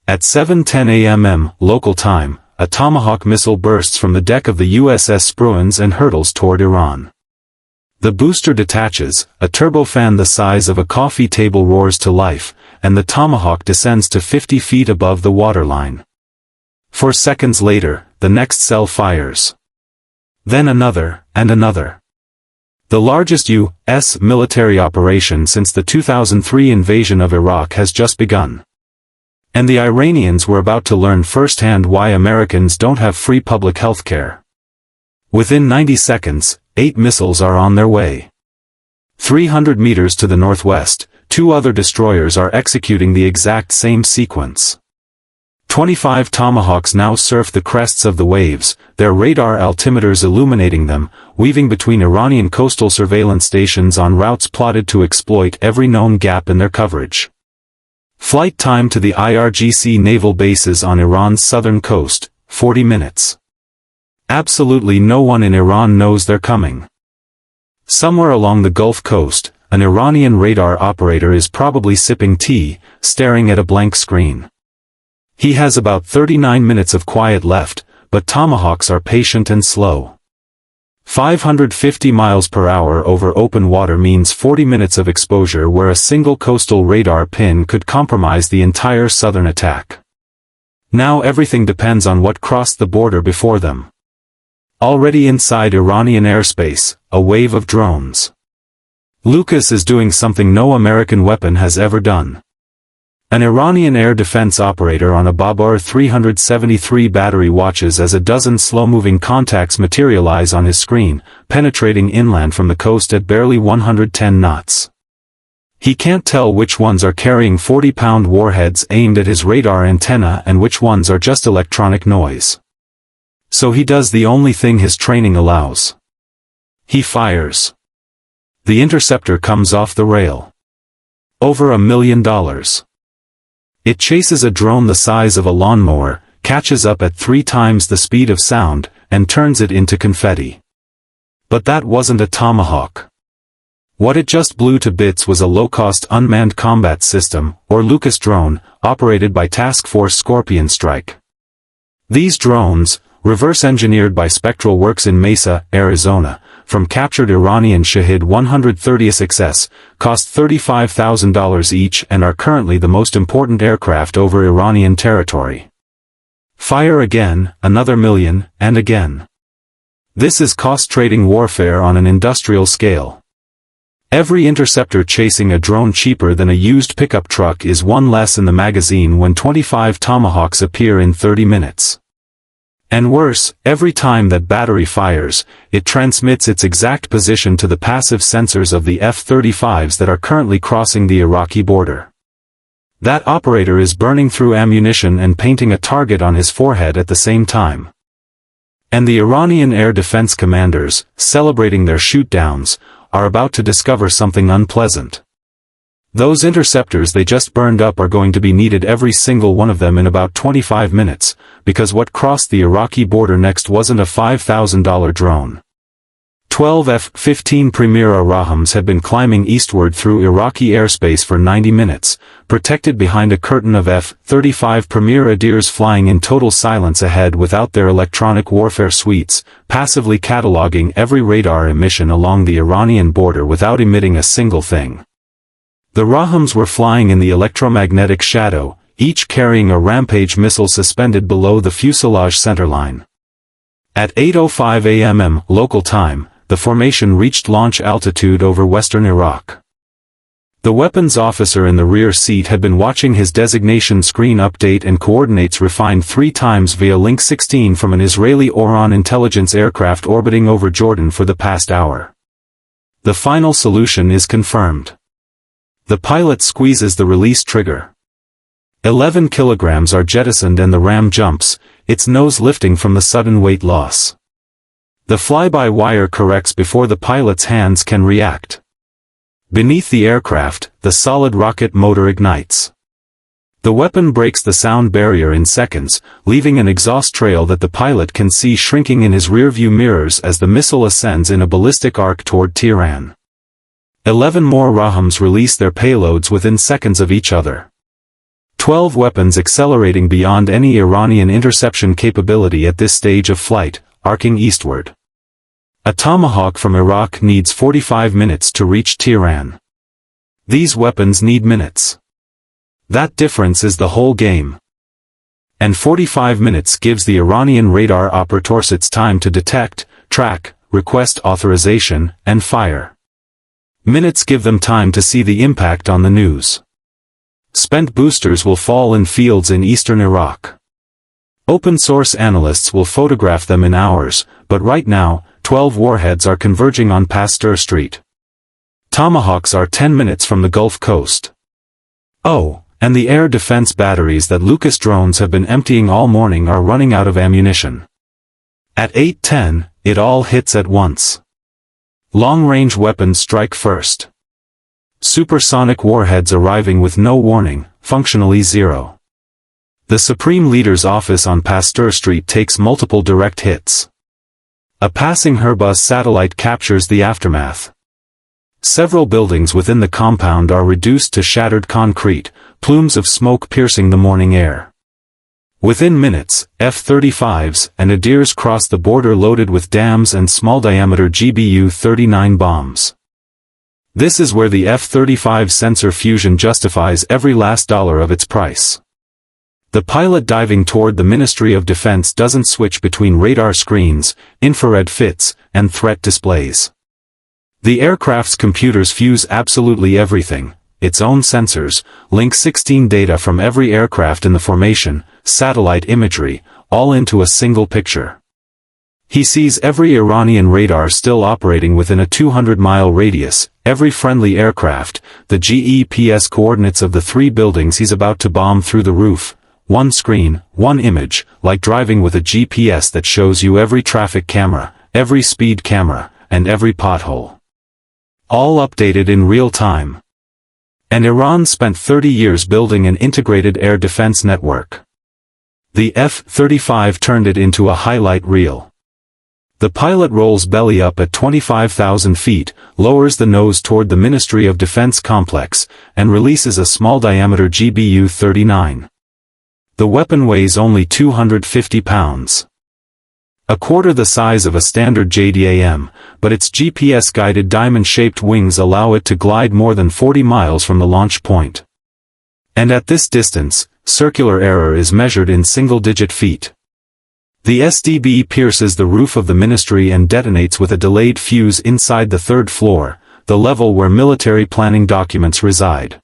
At 7:10 a.m. local time, a Tomahawk missile bursts from the deck of the USS Spruance and hurtles toward Iran. The booster detaches, a turbofan the size of a coffee table roars to life, and the Tomahawk descends to 50 feet above the waterline. 4 seconds later, the next cell fires. Then another, and another. The largest U.S. military operation since the 2003 invasion of Iraq has just begun. And the Iranians were about to learn firsthand why Americans don't have free public health care. Within 90 seconds, 8 missiles are on their way. 300 meters to the northwest, 2 other destroyers are executing the exact same sequence. 25 Tomahawks now surf the crests of the waves, their radar altimeters illuminating them, weaving between Iranian coastal surveillance stations on routes plotted to exploit every known gap in their coverage. Flight time to the IRGC naval bases on Iran's southern coast, 40 minutes. Absolutely no one in Iran knows they're coming. Somewhere along the Gulf Coast, an Iranian radar operator is probably sipping tea, staring at a blank screen. He has about 39 minutes of quiet left, but Tomahawks are patient and slow. 550 miles per hour over open water means 40 minutes of exposure where a single coastal radar pin could compromise the entire southern attack. Now everything depends on what crossed the border before them. Already inside Iranian airspace, a wave of drones. Lucas is doing something no American weapon has ever done. An Iranian air defense operator on a Babur 373 battery watches as a dozen slow-moving contacts materialize on his screen, penetrating inland from the coast at barely 110 knots. He can't tell which ones are carrying 40-pound warheads aimed at his radar antenna and which ones are just electronic noise. So he does the only thing his training allows. He fires. The interceptor comes off the rail. Over $1 million. It chases a drone the size of a lawnmower, catches up at 3 times the speed of sound, and turns it into confetti. But that wasn't a Tomahawk. What it just blew to bits was a low-cost unmanned combat system, or Lucas drone, operated by Task Force Scorpion Strike. These drones, reverse-engineered by Spectral Works in Mesa, Arizona, from captured Iranian Shahid 130SXS, cost $35,000 each and are currently the most important aircraft over Iranian territory. Fire again, another million, and again. This is cost-trading warfare on an industrial scale. Every interceptor chasing a drone cheaper than a used pickup truck is one less in the magazine when 25 Tomahawks appear in 30 minutes. And worse, every time that battery fires, it transmits its exact position to the passive sensors of the F-35s that are currently crossing the Iraqi border. That operator is burning through ammunition and painting a target on his forehead at the same time. And the Iranian air defense commanders, celebrating their shoot-downs, are about to discover something unpleasant. Those interceptors they just burned up are going to be needed, every single one of them, in about 25 minutes, because what crossed the Iraqi border next wasn't a $5,000 drone. 12 F-15 Premier Rahams had been climbing eastward through Iraqi airspace for 90 minutes, protected behind a curtain of F-35 Premier Adirs flying in total silence ahead without their electronic warfare suites, passively cataloging every radar emission along the Iranian border without emitting a single thing. The Rahams were flying in the electromagnetic shadow, each carrying a Rampage missile suspended below the fuselage centerline. At 8:05 a.m. local time, the formation reached launch altitude over western Iraq. The weapons officer in the rear seat had been watching his designation screen update and coordinates refined 3 times via Link 16 from an Israeli Raham intelligence aircraft orbiting over Jordan for the past hour. The final solution is confirmed. The pilot squeezes the release trigger. 11 kilograms are jettisoned and the ram jumps, its nose lifting from the sudden weight loss. The fly-by-wire corrects before the pilot's hands can react. Beneath the aircraft, the solid rocket motor ignites. The weapon breaks the sound barrier in seconds, leaving an exhaust trail that the pilot can see shrinking in his rearview mirrors as the missile ascends in a ballistic arc toward Tehran. 11 more Rahams release their payloads within seconds of each other. 12 weapons accelerating beyond any Iranian interception capability at this stage of flight, arcing eastward. A Tomahawk from Iraq needs 45 minutes to reach Tehran. These weapons need minutes. That difference is the whole game. And 45 minutes gives the Iranian radar operators its time to detect, track, request authorization, and fire. Minutes give them time to see the impact on the news. Spent boosters will fall in fields in eastern Iraq. Open-source analysts will photograph them in hours, but right now, 12 warheads are converging on Pasteur Street. Tomahawks are 10 minutes from the Gulf Coast. Oh, and the air defense batteries that Lucas drones have been emptying all morning are running out of ammunition. At 8:10, it all hits at once. Long-range weapons strike first. Supersonic warheads arriving with no warning, functionally zero. The Supreme Leader's office on Pasteur Street takes multiple direct hits. A passing Airbus satellite captures the aftermath. Several buildings within the compound are reduced to shattered concrete, plumes of smoke piercing the morning air. Within minutes, F-35s and Adirs cross the border loaded with DAMs and small-diameter GBU-39 bombs. This is where the F-35 sensor fusion justifies every last dollar of its price. The pilot diving toward the Ministry of Defense doesn't switch between radar screens, infrared fits, and threat displays. The aircraft's computers fuse absolutely everything, its own sensors, link 16 data from every aircraft in the formation, satellite imagery, all into a single picture. He sees every Iranian radar still operating within a 200-mile radius, every friendly aircraft, the GPS coordinates of the 3 buildings he's about to bomb through the roof, one screen, one image, like driving with a GPS that shows you every traffic camera, every speed camera, and every pothole. All updated in real time. And Iran spent 30 years building an integrated air defense network. The F-35 turned it into a highlight reel. The pilot rolls belly up at 25,000 feet, lowers the nose toward the Ministry of Defense complex, and releases a small-diameter GBU-39. The weapon weighs only 250 pounds. A quarter the size of a standard JDAM, but its GPS-guided diamond-shaped wings allow it to glide more than 40 miles from the launch point. And at this distance, circular error is measured in single-digit feet. The SDB pierces the roof of the ministry and detonates with a delayed fuse inside the 3rd floor, the level where military planning documents reside.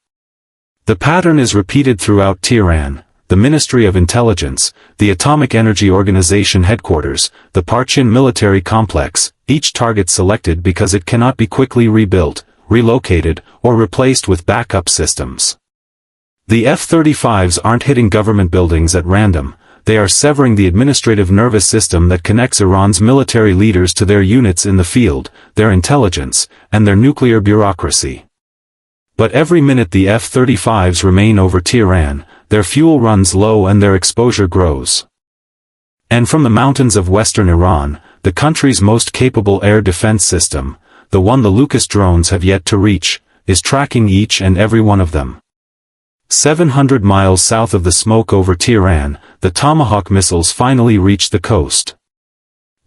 The pattern is repeated throughout Tehran, the Ministry of Intelligence, the Atomic Energy Organization headquarters, the Parchin military complex, each target selected because it cannot be quickly rebuilt, relocated, or replaced with backup systems. The F-35s aren't hitting government buildings at random, they are severing the administrative nervous system that connects Iran's military leaders to their units in the field, their intelligence, and their nuclear bureaucracy. But every minute the F-35s remain over Tehran, their fuel runs low and their exposure grows. And from the mountains of western Iran, the country's most capable air defense system, the one the Lucas drones have yet to reach, is tracking each and every one of them. 700 miles south of the smoke over Tehran, the Tomahawk missiles finally reach the coast.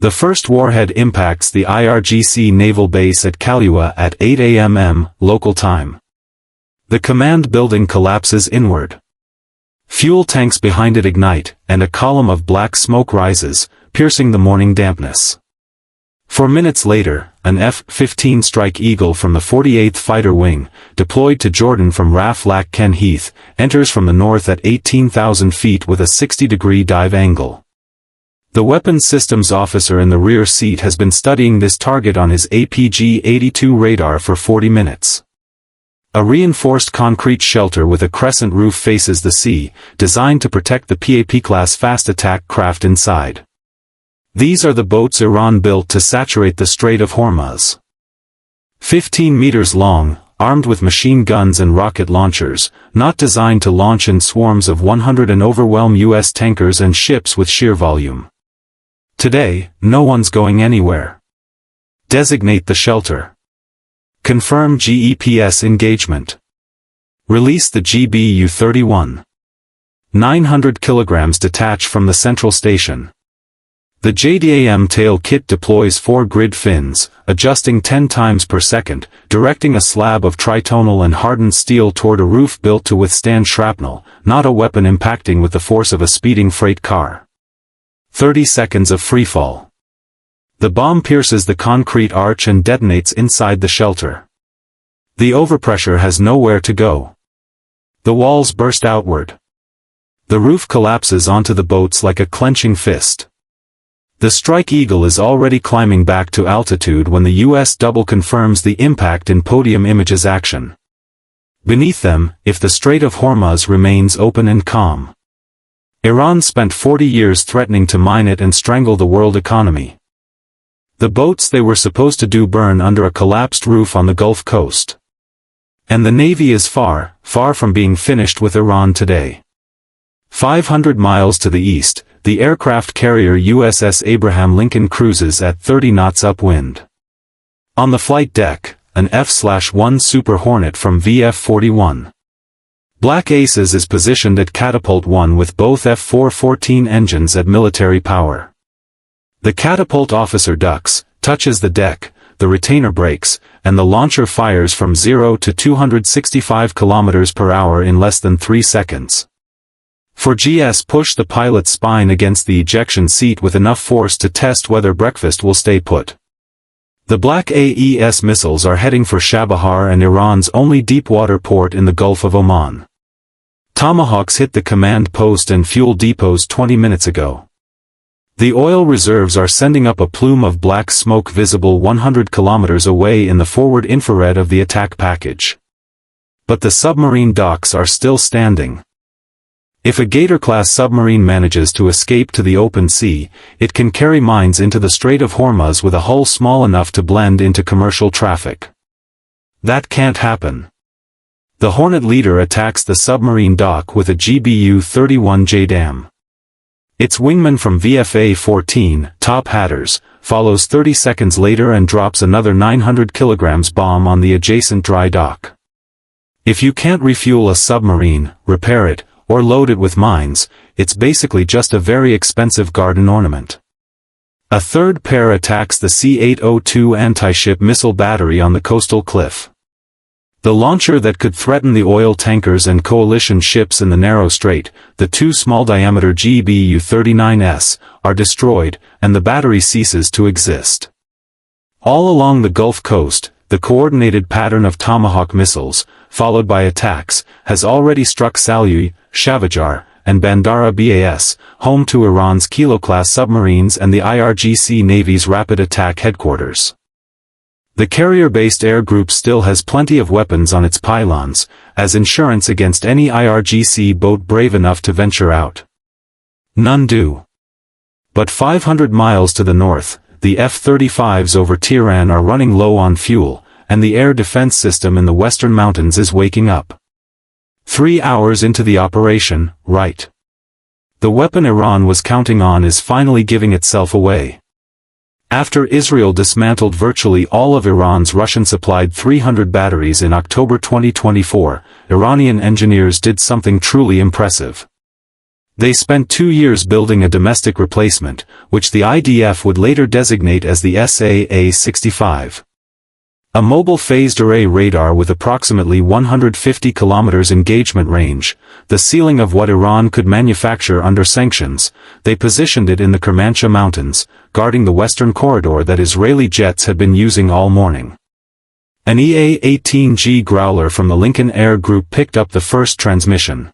The first warhead impacts the IRGC naval base at Kahlua at 8 a.m. local time. The command building collapses inward. Fuel tanks behind it ignite, and a column of black smoke rises, piercing the morning dampness. 4 minutes later, an F-15 Strike Eagle from the 48th Fighter Wing, deployed to Jordan from RAF Lac Ken Heath, enters from the north at 18,000 feet with a 60-degree dive angle. The weapons systems officer in the rear seat has been studying this target on his APG-82 radar for 40 minutes. A reinforced concrete shelter with a crescent roof faces the sea, designed to protect the PAP-class fast attack craft inside. These are the boats Iran built to saturate the Strait of Hormuz. 15 meters long, armed with machine guns and rocket launchers, not designed to launch in swarms of 100 and overwhelm U.S. tankers and ships with sheer volume. Today, no one's going anywhere. Designate the shelter. Confirm GEPS engagement. Release the GBU-31. 900 kilograms detach from the central station. The JDAM tail kit deploys 4 grid fins, adjusting 10 times per second, directing a slab of tritonal and hardened steel toward a roof built to withstand shrapnel, not a weapon impacting with the force of a speeding freight car. 30 seconds of freefall. The bomb pierces the concrete arch and detonates inside the shelter. The overpressure has nowhere to go. The walls burst outward. The roof collapses onto the boats like a clenching fist. The Strike Eagle is already climbing back to altitude when the U.S. double confirms the impact in podium images action. Beneath them, if the Strait of Hormuz remains open and calm. Iran spent 40 years threatening to mine it and strangle the world economy. The boats they were supposed to do burn under a collapsed roof on the Gulf Coast. And the Navy is far, far from being finished with Iran today. 500 miles to the east, the aircraft carrier USS Abraham Lincoln cruises at 30 knots upwind. On the flight deck, an F/1 Super Hornet from VF-41. Black Aces is positioned at Catapult 1 with both F-414 engines at military power. The catapult officer ducks, touches the deck, the retainer breaks, and the launcher fires from 0 to 265 km per hour in less than 3 seconds. 4GS push the pilot's spine against the ejection seat with enough force to test whether breakfast will stay put. The Black AES missiles are heading for Chabahar and Iran's only deep-water port in the Gulf of Oman. Tomahawks hit the command post and fuel depots 20 minutes ago. The oil reserves are sending up a plume of black smoke visible 100 kilometers away in the forward infrared of the attack package. But the submarine docks are still standing. If a Gator-class submarine manages to escape to the open sea, it can carry mines into the Strait of Hormuz with a hull small enough to blend into commercial traffic. That can't happen. The Hornet leader attacks the submarine dock with a GBU-31 JDAM. Its wingman from VFA-14, Top Hatters, follows 30 seconds later and drops another 900 kilograms bomb on the adjacent dry dock. If you can't refuel a submarine, repair it, or load it with mines, it's basically just a very expensive garden ornament. A third pair attacks the C-802 anti-ship missile battery on the coastal cliff. The launcher that could threaten the oil tankers and coalition ships in the narrow strait, the 2 small-diameter GBU-39s, are destroyed, and the battery ceases to exist. All along the Gulf Coast, the coordinated pattern of Tomahawk missiles, followed by attacks, has already struck Salyut, Shavajar, and Bandara Bas, home to Iran's Kilo-class submarines and the IRGC Navy's Rapid Attack Headquarters. The carrier-based air group still has plenty of weapons on its pylons, as insurance against any IRGC boat brave enough to venture out. None do. But 500 miles to the north, the F-35s over Tehran are running low on fuel, and the air defense system in the western mountains is waking up. 3 hours into the operation, right. The weapon Iran was counting on is finally giving itself away. After Israel dismantled virtually all of Iran's Russian-supplied 300 batteries in October 2024, Iranian engineers did something truly impressive. They spent 2 years building a domestic replacement, which the IDF would later designate as the SA-65. A mobile phased array radar with approximately 150 kilometers engagement range, the ceiling of what Iran could manufacture under sanctions, they positioned it in the Kermanshah Mountains, guarding the western corridor that Israeli jets had been using all morning. An EA-18G Growler from the Lincoln Air Group picked up the first transmission.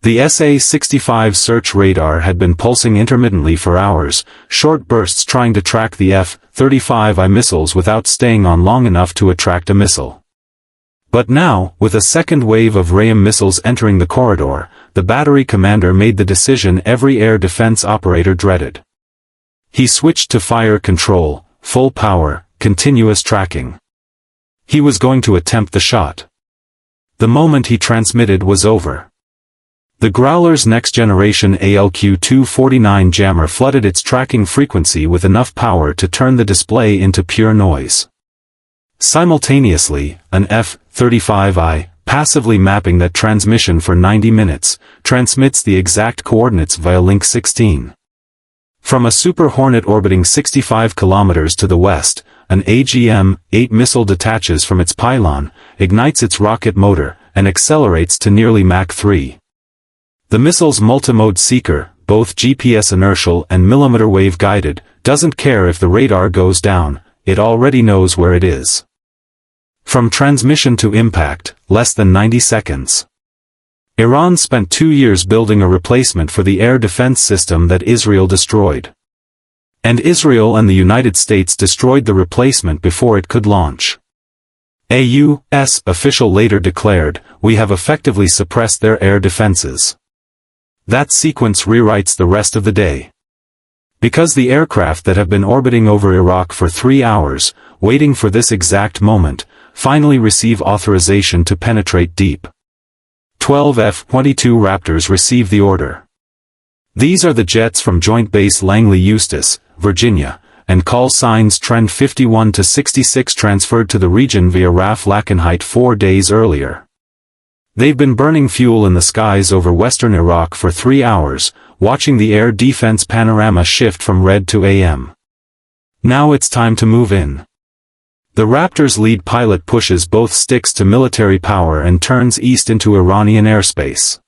The SA-65 search radar had been pulsing intermittently for hours, short bursts trying to track the F-35I missiles without staying on long enough to attract a missile. But now, with a second wave of Raham missiles entering the corridor, the battery commander made the decision every air defense operator dreaded. He switched to fire control, full power, continuous tracking. He was going to attempt the shot. The moment he transmitted was over. The Growler's next-generation ALQ-249 jammer flooded its tracking frequency with enough power to turn the display into pure noise. Simultaneously, an F-35I passively mapping that transmission for 90 minutes, transmits the exact coordinates via link 16. From a Super Hornet orbiting 65 kilometers to the west, an AGM-8 missile detaches from its pylon, ignites its rocket motor, and accelerates to nearly Mach 3. The missile's multimode seeker, both GPS inertial and millimeter wave guided, doesn't care if the radar goes down, it already knows where it is. From transmission to impact, less than 90 seconds. Iran spent 2 years building a replacement for the air defense system that Israel destroyed. And Israel and the United States destroyed the replacement before it could launch. A U.S. official later declared, "We have effectively suppressed their air defenses." That sequence rewrites the rest of the day. Because the aircraft that have been orbiting over Iraq for 3 hours, waiting for this exact moment, finally receive authorization to penetrate deep. 12 F-22 Raptors receive the order. These are the jets from Joint Base Langley Eustis, Virginia, and call signs Trend 51 to 66 transferred to the region via RAF Lakenheit 4 days earlier. They've been burning fuel in the skies over western Iraq for 3 hours, watching the air defense panorama shift from red to AM. Now it's time to move in. The Raptors' lead pilot pushes both sticks to military power and turns east into Iranian airspace.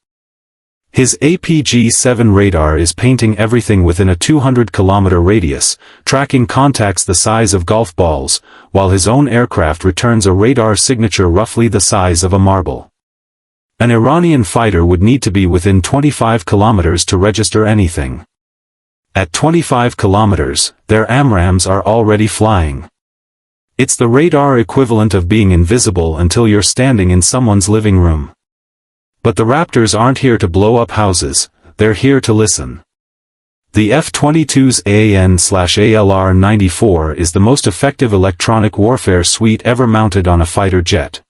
His APG-7 radar is painting everything within a 200-kilometer radius, tracking contacts the size of golf balls, while his own aircraft returns a radar signature roughly the size of a marble. An Iranian fighter would need to be within 25 kilometers to register anything. At 25 kilometers, their AMRAAMs are already flying. It's the radar equivalent of being invisible until you're standing in someone's living room. But the Raptors aren't here to blow up houses, they're here to listen. The F-22's AN/ALR-94 is the most effective electronic warfare suite ever mounted on a fighter jet.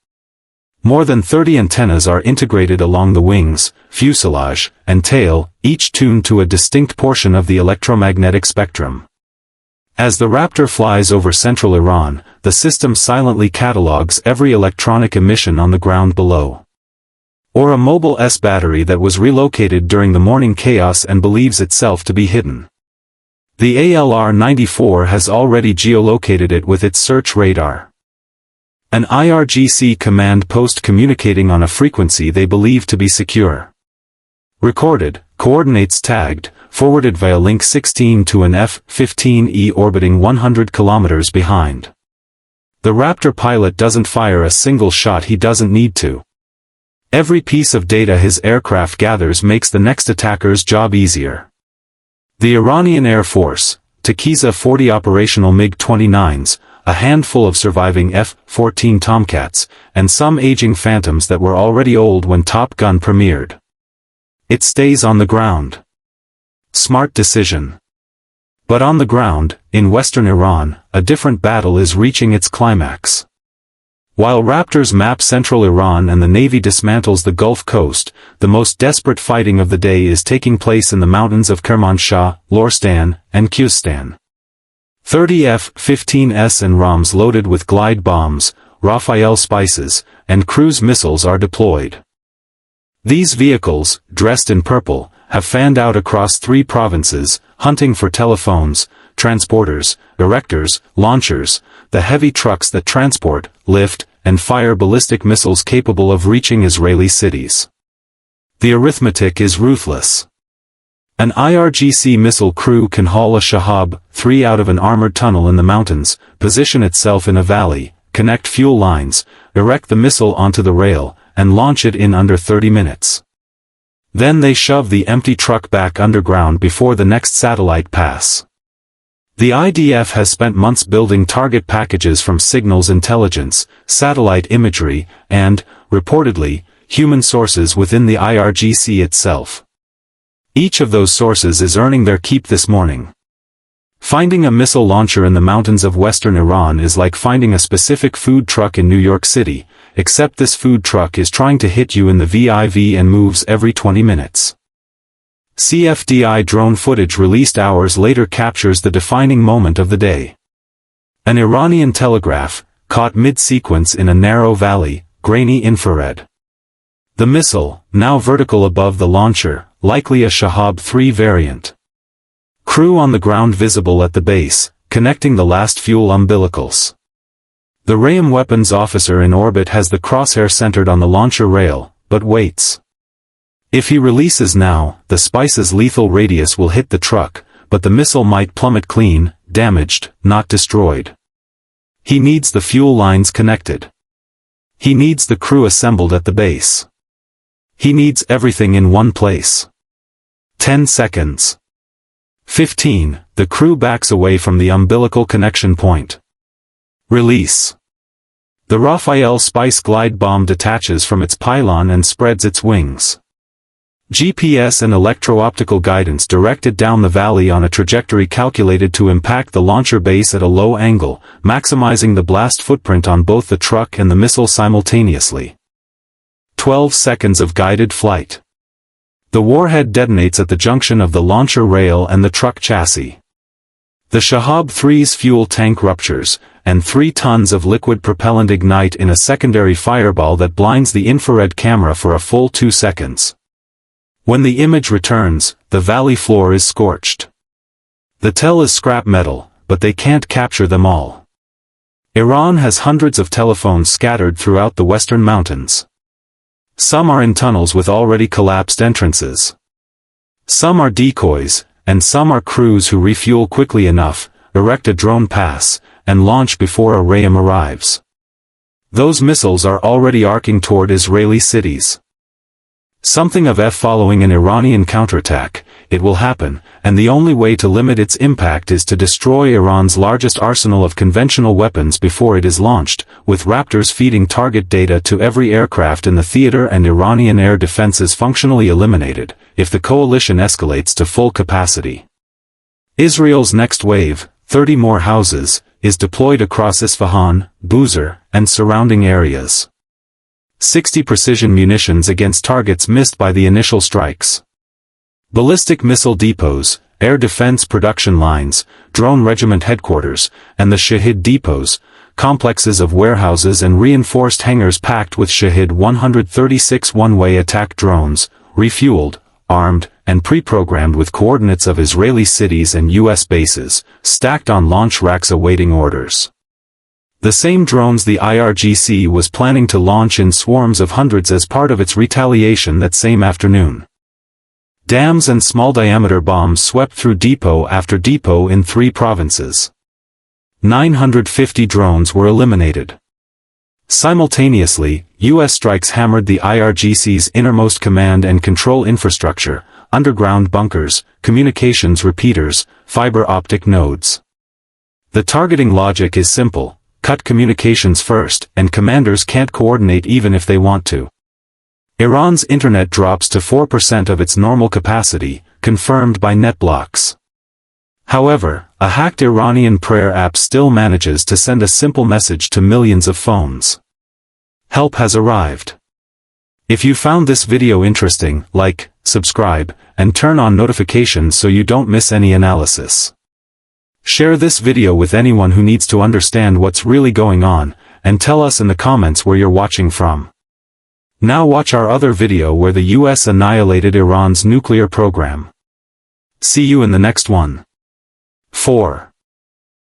More than 30 antennas are integrated along the wings, fuselage, and tail, each tuned to a distinct portion of the electromagnetic spectrum. As the Raptor flies over central Iran, the system silently catalogs every electronic emission on the ground below. Or a Mobile S battery that was relocated during the morning chaos and believes itself to be hidden. The ALR-94 has already geolocated it with its search radar. An IRGC command post communicating on a frequency they believe to be secure. Recorded, coordinates tagged, forwarded via link 16 to an F-15E orbiting 100 kilometers behind. The Raptor pilot doesn't fire a single shot he doesn't need to. Every piece of data his aircraft gathers makes the next attacker's job easier. The Iranian Air Force, Takiza 40 operational MiG-29s, a handful of surviving F-14 Tomcats, and some aging Phantoms that were already old when Top Gun premiered. It stays on the ground. Smart decision. But on the ground, in western Iran, a different battle is reaching its climax. While Raptors map central Iran and the Navy dismantles the Gulf Coast, the most desperate fighting of the day is taking place in the mountains of Kermanshah, Lorestan, and Khuzestan. 30 F-15s and RAMs loaded with glide bombs, Rafael Spices, and cruise missiles are deployed. These vehicles, dressed in purple, have fanned out across 3 provinces, hunting for telephones, transporters, erectors, launchers, the heavy trucks that transport, lift, and fire ballistic missiles capable of reaching Israeli cities. The arithmetic is ruthless. An IRGC missile crew can haul a Shahab 3 out of an armored tunnel in the mountains, position itself in a valley, connect fuel lines, erect the missile onto the rail, and launch it in under 30 minutes. Then they shove the empty truck back underground before the next satellite pass. The IDF has spent months building target packages from signals intelligence, satellite imagery, and, reportedly, human sources within the IRGC itself. Each of those sources is earning their keep this morning. Finding a missile launcher in the mountains of western Iran is like finding a specific food truck in New York City, except this food truck is trying to hit you in the VIV and moves every 20 minutes. CFDI drone footage released hours later captures the defining moment of the day. An Iranian telegraph, caught mid-sequence in a narrow valley, grainy infrared. The missile, now vertical above the launcher, likely a Shahab 3 variant. Crew on the ground visible at the base, connecting the last fuel umbilicals. The Raham weapons officer in orbit has the crosshair centered on the launcher rail, but waits. If he releases now, the Spice's lethal radius will hit the truck, but the missile might plummet clean, damaged, not destroyed. He needs the fuel lines connected. He needs the crew assembled at the base. He needs everything in one place. 10 seconds. 15. The crew backs away from the umbilical connection point. Release. The Raphael Spice glide bomb detaches from its pylon and spreads its wings. GPS and electro-optical guidance directed down the valley on a trajectory calculated to impact the launcher base at a low angle, maximizing the blast footprint on both the truck and the missile simultaneously. 12 seconds of guided flight. The warhead detonates at the junction of the launcher rail and the truck chassis. The Shahab 3's fuel tank ruptures, and 3 tons of liquid propellant ignite in a secondary fireball that blinds the infrared camera for a full 2 seconds. When the image returns, the valley floor is scorched. The tell is scrap metal, but they can't capture them all. Iran has hundreds of telephones scattered throughout the western mountains. Some are in tunnels with already collapsed entrances. Some are decoys, and some are crews who refuel quickly enough, erect a drone pass, and launch before a Raham arrives. Those missiles are already arcing toward Israeli cities. Something of F following an Iranian counterattack, it will happen, and the only way to limit its impact is to destroy Iran's largest arsenal of conventional weapons before it is launched, with Raptors feeding target data to every aircraft in the theater and Iranian air defenses functionally eliminated, if the coalition escalates to full capacity. Israel's next wave, 30 more houses, is deployed across Isfahan, Bushehr, and surrounding areas. 60 precision munitions against targets missed by the initial strikes. Ballistic missile depots, air defense production lines, drone regiment headquarters, and the Shahid depots, complexes of warehouses and reinforced hangars packed with Shahid 136 one-way attack drones, refueled, armed, and pre-programmed with coordinates of Israeli cities and U.S. bases, stacked on launch racks awaiting orders. The same drones the IRGC was planning to launch in swarms of hundreds as part of its retaliation that same afternoon. Dams and small-diameter bombs swept through depot after depot in 3 provinces. 950 drones were eliminated. Simultaneously, U.S. strikes hammered the IRGC's innermost command and control infrastructure, underground bunkers, communications repeaters, fiber optic nodes. The targeting logic is simple. Cut communications first, and commanders can't coordinate even if they want to. Iran's internet drops to 4% of its normal capacity, confirmed by NetBlocks. However, a hacked Iranian prayer app still manages to send a simple message to millions of phones. Help has arrived. If you found this video interesting, like, subscribe, and turn on notifications so you don't miss any analysis. Share this video with anyone who needs to understand what's really going on, and tell us in the comments where you're watching from. Now watch our other video where the US annihilated Iran's nuclear program. See you in the next one. 4.